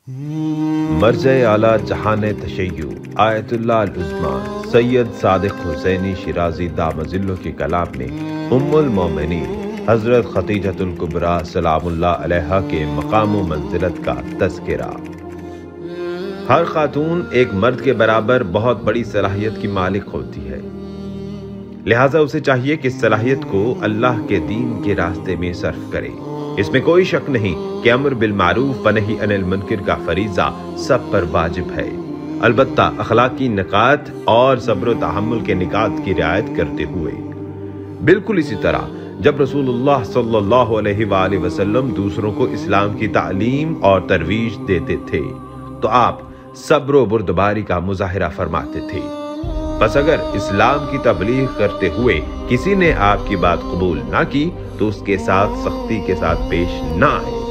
مرجع اعلیٰ جہان تشیع آیت اللہ العظمی سید صادق حسینی شیرازی دامظلہ کے کلام میں ام المومنین حضرت خدیجہ الکبریٰ سلام اللہ علیہا کے مقام و منزلت کا تذکرہ۔ ہر خاتون ایک مرد کے برابر بہت بڑی صلاحیت کی مالک ہوتی ہے، لہٰذا اسے چاہیے کہ اس صلاحیت کو اللہ کے دین کے راستے میں صرف کرے۔ اس میں کوئی شک نہیں کہ امر بالمعروف و نہی عن المنکر کا فریضہ سب پر واجب ہے، البتہ اخلاقی نکات اور صبر و تحمل کے نکات کی رعایت کرتے ہوئے۔ بالکل اسی طرح جب رسول اللہ صلی اللہ علیہ وآلہ وسلم دوسروں کو اسلام کی تعلیم اور ترویج دیتے تھے تو آپ صبر و بردباری کا مظاہرہ فرماتے تھے۔ بس اگر اسلام کی تبلیغ کرتے ہوئے کسی نے آپ کی بات قبول نہ کی تو اس کے ساتھ سختی کے ساتھ پیش نہ آئے۔